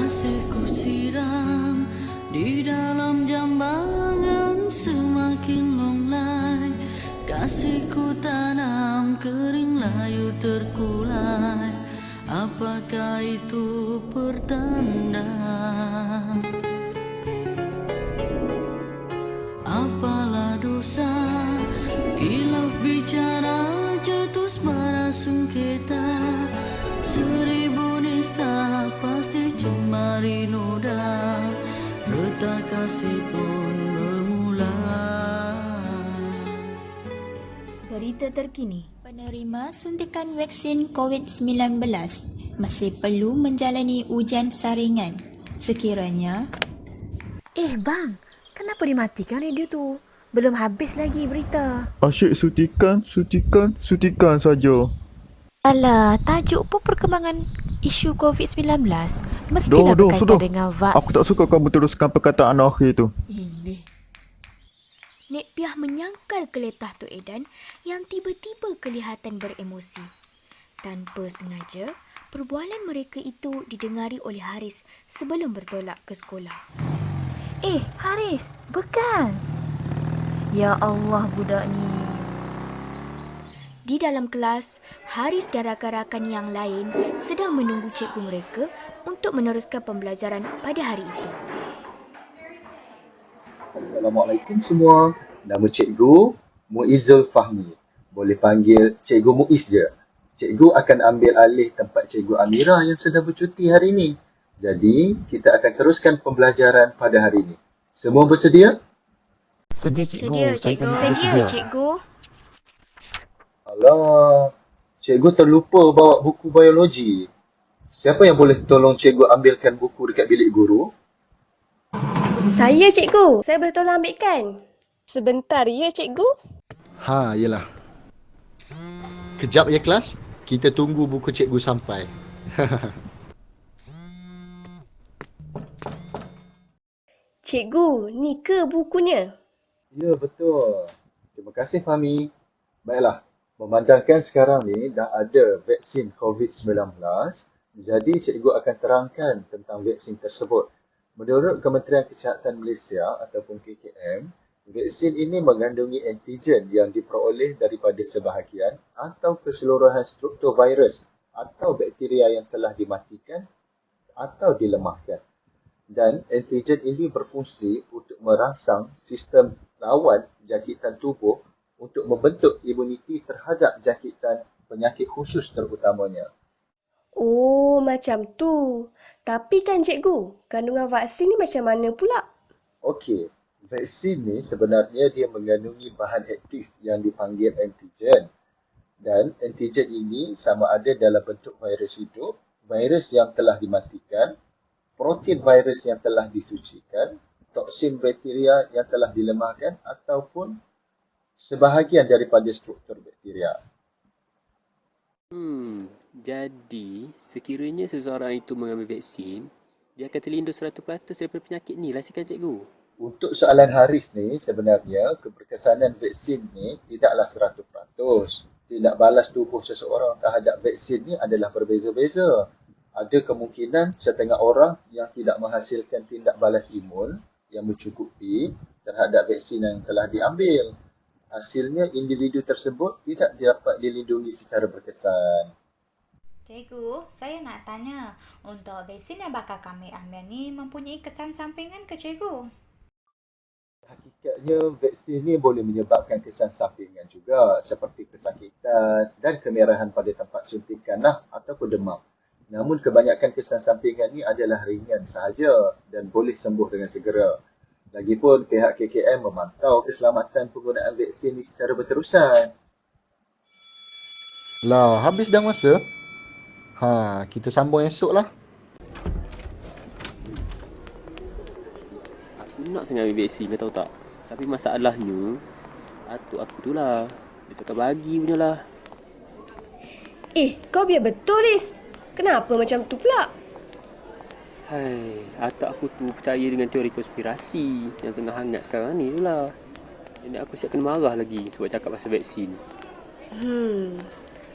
Kasihku siram di dalam jambangan semakin longlai. Kasihku tanam kering layu terkulai. Apakah itu pertanda? Apalah dosa kilaf bicara cetus bara sengketa. Seribu nista pasti cemari noda. Retak kasih pun bermula. Berita terkini. Penerima suntikan vaksin COVID-19 masih perlu menjalani ujian saringan. Sekiranya Bang, kenapa dimatikan radio tu? Belum habis lagi berita. Asyik sutikan saja. Alah, tajuk pun perkembangan isu COVID-19. Mestilah berkaitan Sudah. dengan vaksin. Aku tak suka kamu teruskan perkataan akhir tu. Nek Piah menyangkal keletah Tok Edan yang tiba-tiba kelihatan beremosi. Tanpa sengaja, perbualan mereka itu didengari oleh Haris sebelum bertolak ke sekolah. Haris, bukan. Ya Allah, budak ni. Di dalam kelas, Haris dan rakan-rakan yang lain sedang menunggu cikgu mereka untuk meneruskan pembelajaran pada hari itu. Assalamualaikum semua. Nama cikgu Muizzul Fahmi. Boleh panggil cikgu Muiz je. Cikgu akan ambil alih tempat cikgu Amira yang sedang bercuti hari ini. Jadi, kita akan teruskan pembelajaran pada hari ini. Semua bersedia? Sedia, cikgu. Saya Sedia, cikgu. Alah, cikgu terlupa bawa buku biologi. Siapa yang boleh tolong cikgu ambilkan buku dekat bilik guru? Saya, cikgu. Saya boleh tolong ambilkan? Sebentar ya, cikgu. Yelah. Kejap ya kelas. Kita tunggu buku cikgu sampai. Cikgu, ni ke bukunya? Ya, betul. Terima kasih, Fahmi. Baiklah, memandangkan sekarang ni dah ada vaksin COVID-19, jadi cikgu akan terangkan tentang vaksin tersebut. Menurut Kementerian Kesihatan Malaysia ataupun KKM, vaksin ini mengandungi antigen yang diperoleh daripada sebahagian atau keseluruhan struktur virus atau bakteria yang telah dimatikan atau dilemahkan. Dan antigen ini berfungsi untuk merangsang sistem lawan jangkitan tubuh untuk membentuk imuniti terhadap jangkitan penyakit khusus terutamanya. Oh, macam tu. Tapi kan, cikgu, kandungan vaksin ni macam mana pula? Okey, vaksin ni sebenarnya dia mengandungi bahan aktif yang dipanggil antigen. Dan antigen ini sama ada dalam bentuk virus hidup, virus yang telah dimatikan, protein virus yang telah disucikan, toksin bakteria yang telah dilemahkan ataupun sebahagian daripada struktur bakteria. Jadi sekiranya seseorang itu mengambil vaksin, dia akan terlindung 100% daripada penyakit ni lah kan cikgu? Untuk soalan Haris ni, sebenarnya keberkesanan vaksin ni tidaklah 100%. Tindak balas tubuh seseorang terhadap vaksin ni adalah berbeza-beza. Ada kemungkinan setengah orang yang tidak menghasilkan tindak balas imun yang mencukupi terhadap vaksin yang telah diambil. Hasilnya individu tersebut tidak dapat dilindungi secara berkesan. Cikgu, saya nak tanya, untuk vaksin yang bakal kami ambil ni mempunyai kesan sampingan ke cikgu? Hakikatnya vaksin ni boleh menyebabkan kesan sampingan juga seperti kesakitan dan kemerahan pada tempat suntikan ataupun demam. Namun kebanyakan kesan sampingan ni adalah ringan sahaja dan boleh sembuh dengan segera. Lagipun pihak KKM memantau keselamatan penggunaan vaksin ini secara berterusan. Lah, habis dah masa? Kita sambung esok lah. Aku nak sangat ambil vaksin, kau tahu tak? Tapi masalahnya, atuk aku tu lah. Dia takkan bagi punya lah. Kau biar betul, Riz. Kenapa macam tu pula? Atuk aku tu percaya dengan teori konspirasi yang tengah hangat sekarang ni tu lah. Nenek aku siap kena marah lagi sebab cakap pasal vaksin.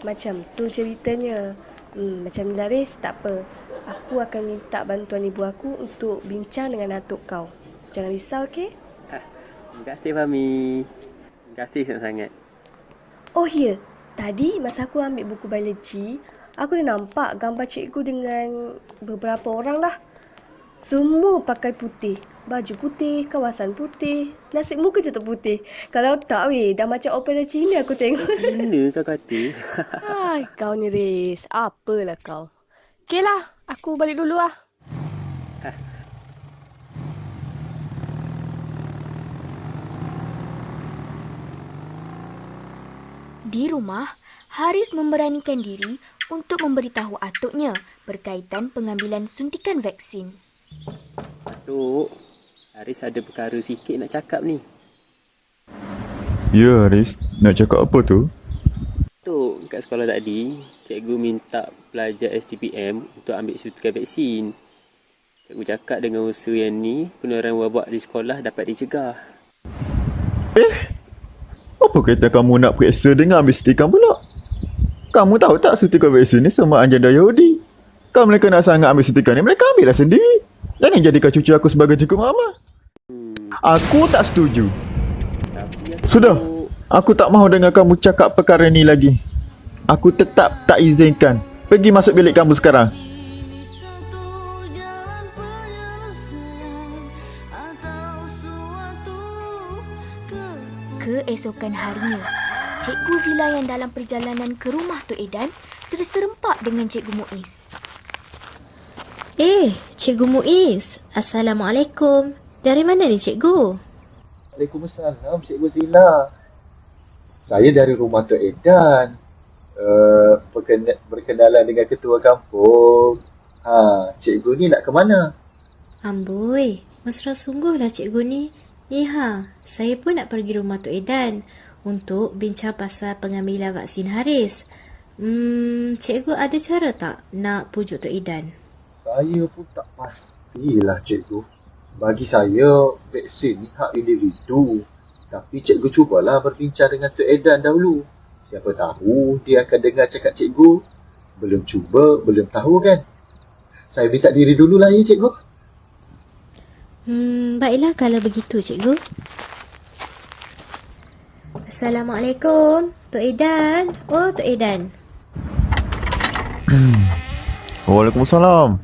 Macam tu ceritanya. Macam ni lah, Riz. Tak apa. Aku akan minta bantuan ibu aku untuk bincang dengan atuk kau. Jangan risau, okey? Terima kasih Fahmi. Terima kasih sangat-sangat. Oh ya, tadi masa aku ambil buku biologi, aku dah nampak gambar cikgu dengan beberapa orang lah. Semua pakai putih. Baju putih, kawasan putih. Nasib muka je tak putih. Kalau tak weh, dah macam opera Cina aku tengok. Cina kau kata. Hai, kau ni Riz. Apalah kau. Okey lah, aku balik dulu lah. Di rumah, Haris memberanikan diri untuk memberitahu atuknya berkaitan pengambilan suntikan vaksin. Atuk, Haris ada perkara sikit nak cakap ni. Ya, Haris. Nak cakap apa tu? Atuk, kat sekolah tadi, cikgu minta pelajar STPM untuk ambil suntikan vaksin. Cikgu cakap dengan usaha yang ni, penularan wabak di sekolah dapat dicegah. Apa kata kamu nak periksa dengan ambil suntikan pula? Kamu tahu tak suntikan vaksin ni sama agenda Yahudi? Kalau mereka nak sangat ambil suntikan ni, mereka ambillah sendiri. Jangan jadikan cucu aku sebagai cikgu mama. Aku tak setuju. Tapi Sudah. Aku tak mahu dengar kamu cakap perkara ni lagi. Aku tetap tak izinkan. Pergi masuk bilik kamu sekarang. Satu jalan penyelesaian atau suatu Keesokan harinya, Cikgu Zila yang dalam perjalanan ke rumah Tok Edan terserempak dengan Cikgu Muiz. Cikgu Muiz. Assalamualaikum. Dari mana ni cikgu? Waalaikumsalam, Cikgu Zila. Saya dari rumah Tok Edan. Berkenalan dengan ketua kampung. Cikgu ni nak ke mana? Amboi, mesra sungguhlah cikgu ni. Saya pun nak pergi rumah Tok Edan untuk bincang pasal pengambilan vaksin Haris. Cikgu ada cara tak nak pujuk Tok Edan? Saya pun tak pastilah, Cikgu. Bagi saya, vaksin ni hak individu. Tapi cikgu cubalah berbincang dengan Tok Edan dahulu. Siapa tahu dia akan dengar cakap cikgu. Belum cuba, belum tahu kan. Saya minta diri dululah ya, cikgu. Baiklah kalau begitu cikgu. Assalamualaikum, Tok Edan. Oh, Tok Edan. Waalaikumsalam.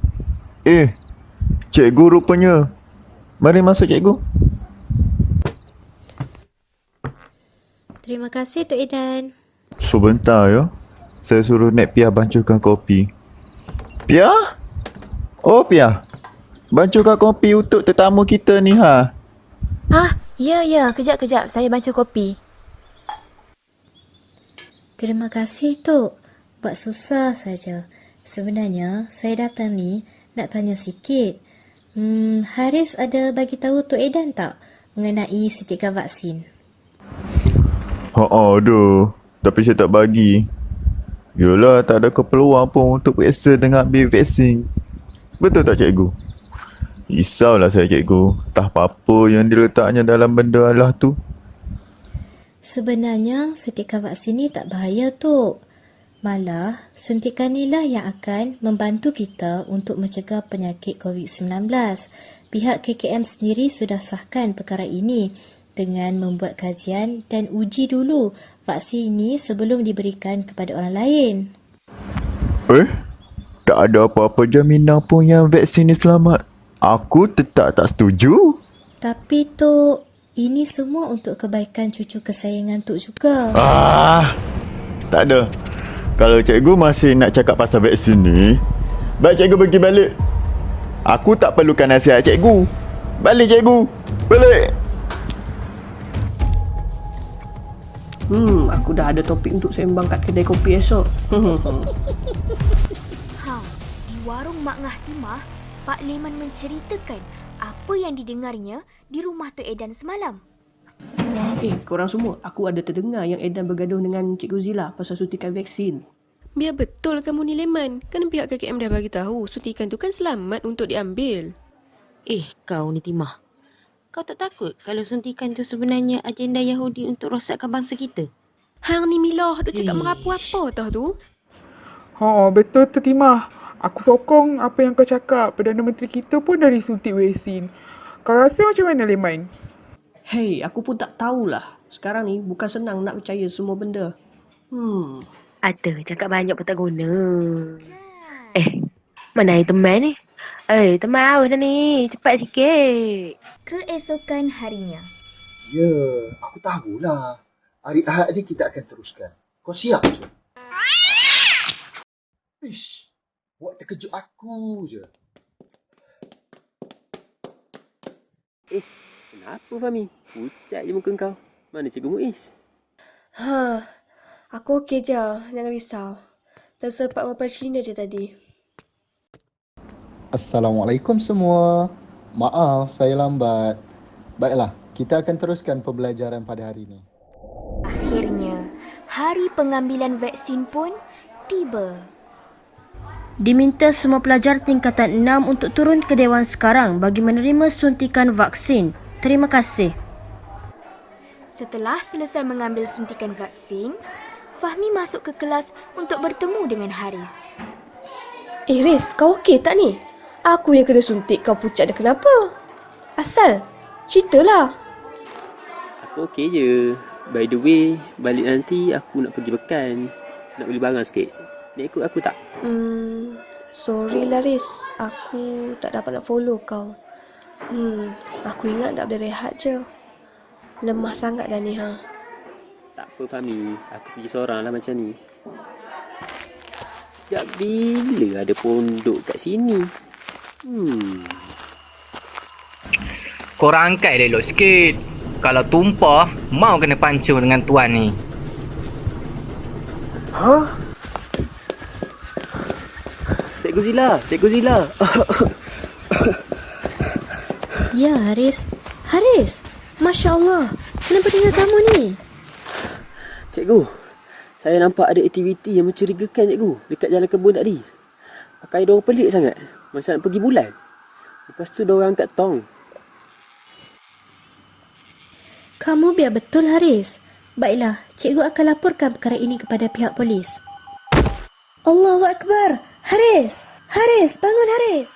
Cikgu rupanya. Mari masuk, cikgu. Terima kasih Tok Edan. Sebentar ya. Saya suruh Nek Pia bancuhkan kopi. Pia? Oh, Pia. Bancuhkan kopi untuk tetamu kita ni, Ya. Kejap. Saya baca kopi. Terima kasih Tok. Buat susah saja. Sebenarnya saya datang ni nak tanya sikit. Haris ada bagi tahu Tok Edan tak mengenai suntikan vaksin? Aduh. Tapi saya tak bagi. Yalah, tak ada keperluan pun untuk periksa dengan ambil vaksin. Betul tak, cikgu? Risaulah saya, cikgu. Tak apa-apa yang diletaknya dalam benda Allah tu. Sebenarnya suntikan vaksin ni tak bahaya Tok. Malah suntikan inilah yang akan membantu kita untuk mencegah penyakit COVID-19. Pihak KKM sendiri sudah sahkan perkara ini dengan membuat kajian dan uji dulu vaksin ini sebelum diberikan kepada orang lain. Tak ada apa-apa jaminan pun yang vaksin ni selamat. Aku tetap tak setuju. Tapi Tok, ini semua untuk kebaikan cucu kesayangan Tok juga. Tak ada. Kalau cikgu masih nak cakap pasal vaksin ni, baik cikgu pergi balik. Aku tak perlukan nasihat cikgu. Balik, cikgu. Balik. Aku dah ada topik untuk sembang kat kedai kopi esok. Di warung Mak Ngah Timah, Pak Leman menceritakan apa yang didengarnya di rumah Tok Edan semalam. Korang semua, aku ada terdengar yang Edan bergaduh dengan Cikgu Zila pasal suntikan vaksin. Biar betul kamu ni Leman. Kan pihak KKM dah bagi tahu suntikan tu kan selamat untuk diambil. Kau ni Timah. Kau tak takut kalau suntikan tu sebenarnya agenda Yahudi untuk rosakkan bangsa kita? Hang ni Milah duk cakap merapu apa tau tu? Betul tu Timah. Aku sokong apa yang kau cakap. Perdana Menteri kita pun dah disuntik vaksin. Kau rasa macam mana, Leman? Hei, aku pun tak tahulah. Sekarang ni bukan senang nak percaya semua benda. Ada, cakap banyak pun tak guna. Mana air teman ni? Teman haus dah ni. Cepat sikit. Keesokan harinya. Ya, aku tahulah. Hari Ahad ni kita akan teruskan. Kau siap je? Ish, buat terkejut aku je. Kenapa Fahmi? Pucat je muka kau. Mana Cikgu Muiz? Aku okey je. Jangan risau. Terserpak mapar Cina je tadi. Assalamualaikum semua. Maaf saya lambat. Baiklah, kita akan teruskan pembelajaran pada hari ini. Akhirnya, hari pengambilan vaksin pun tiba. Diminta semua pelajar tingkatan 6 untuk turun ke Dewan sekarang bagi menerima suntikan vaksin. Terima kasih. Setelah selesai mengambil suntikan vaksin, Fahmi masuk ke kelas untuk bertemu dengan Haris. Riz, kau okey tak ni? Aku yang kena suntik, kau pucat dah kenapa? Asal? Ceritalah. Aku okey je. By the way, balik nanti aku nak pergi pekan. Nak beli barang sikit. Nak ikut aku tak? Sorry lah Riz. Aku tak dapat nak follow kau. Aku ingat nak boleh rehat je. Lemah sangat dah ni Tak apa Fahmi. Aku pergi seorang lah macam ni. Sejak bila ada pondok kat sini? Korang angkat elok sikit. Kalau tumpah, mau kena pancung dengan tuan ni. Cikgu Zila. Ya, Haris. Haris, Masya Allah. Kenapa tinggal kamu ni? Cikgu, saya nampak ada aktiviti yang mencurigakan cikgu dekat jalan kebun tadi. Pakai diorang pelik sangat. Macam nak pergi bulan. Lepas tu diorang angkat tong. Kamu biar betul, Haris. Baiklah, cikgu akan laporkan perkara ini kepada pihak polis. Allahu Akbar. Haris, bangun Haris.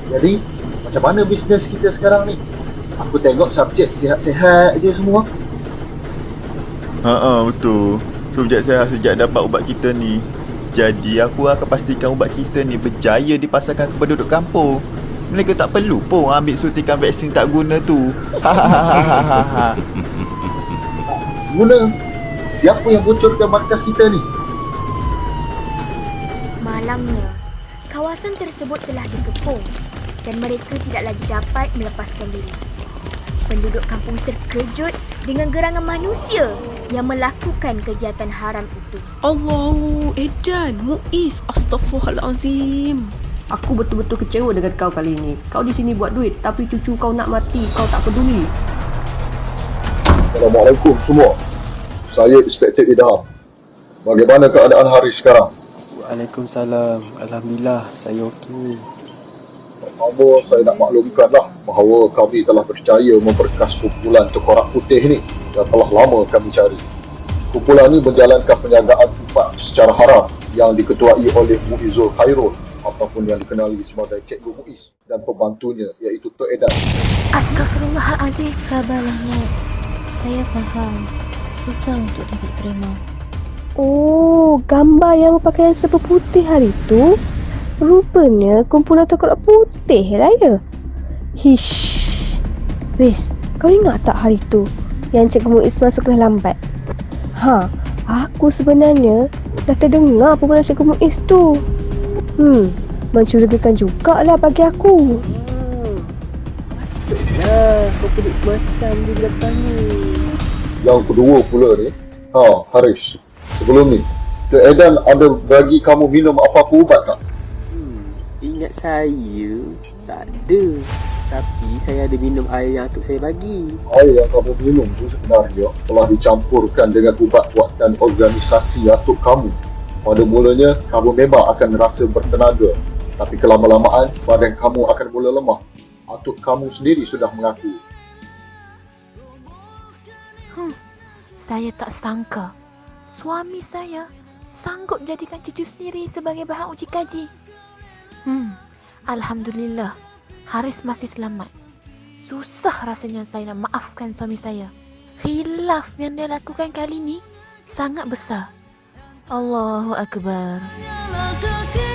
Jadi, macam mana bisnes kita sekarang ni? Aku tengok subjek sihat-sihat je semua. Betul. Subjek sihat sejak dapat ubat kita ni. Jadi aku akan pastikan ubat kita ni berjaya dipasarkan ke penduduk kampung. Mereka tak perlu pun ambil suntikan vaksin tak guna tu. Guna? Siapa yang bocorkan markas kita ni? Malangnya, kawasan tersebut telah dikepung dan mereka tidak lagi dapat melepaskan diri. Penduduk kampung terkejut dengan gerangan manusia yang melakukan kegiatan haram itu. Allahu Edan, Muiz, astaghfirullahalazim. Aku betul-betul kecewa dengan kau kali ini. Kau di sini buat duit, tapi cucu kau nak mati, kau tak peduli. Assalamualaikum semua. Saya Inspektor Idham. Bagaimana keadaan Haris sekarang? Waalaikumsalam. Alhamdulillah, saya okey. Pertama, saya nak maklumkanlah bahawa kami telah berjaya memperkas kumpulan Tengkorak Putih ni yang telah lama kami cari. Kumpulan ini menjalankan penjagaan ubat secara haram yang diketuai oleh Muizzul Khairul ataupun yang dikenali sebagai Cikgu Muiz dan pembantunya iaitu Tok Edan. Astaghfirullahalazim. Sabarlah, Nek. Saya faham. Susah untuk dapat terima. Oh, gambar yang berpakaian serba putih hari tu. Rupanya kumpulan Tengkorak Putih lah ya. Hish. Riz, kau ingat tak hari tu yang Cikgu Muiz masuk kelas lambat? Aku sebenarnya dah terdengar perbualan Cikgu Muiz tu. Mencurigakan jugalah bagi aku. Kau pelik semacam je bila tanya. Yang kedua pula ni, Haris, sebelum ni, Tok Edan ada bagi kamu minum apa-apa ubat tak? Ingat saya, tak ada. Tapi saya ada minum air yang atuk saya bagi. Air yang kamu minum tu sebenarnya telah dicampurkan dengan ubat buatan organisasi atuk kamu. Pada mulanya, kamu memang akan rasa bertenaga. Tapi kelama-lamaan, badan kamu akan mula lemah. Atuk kamu sendiri sudah mengaku. Saya tak sangka suami saya sanggup jadikan cucu sendiri sebagai bahan uji kaji. Alhamdulillah, Haris masih selamat. Susah rasanya saya nak maafkan suami saya. Khilaf yang dia lakukan kali ni sangat besar. Allahu Akbar. Hanyalah kaki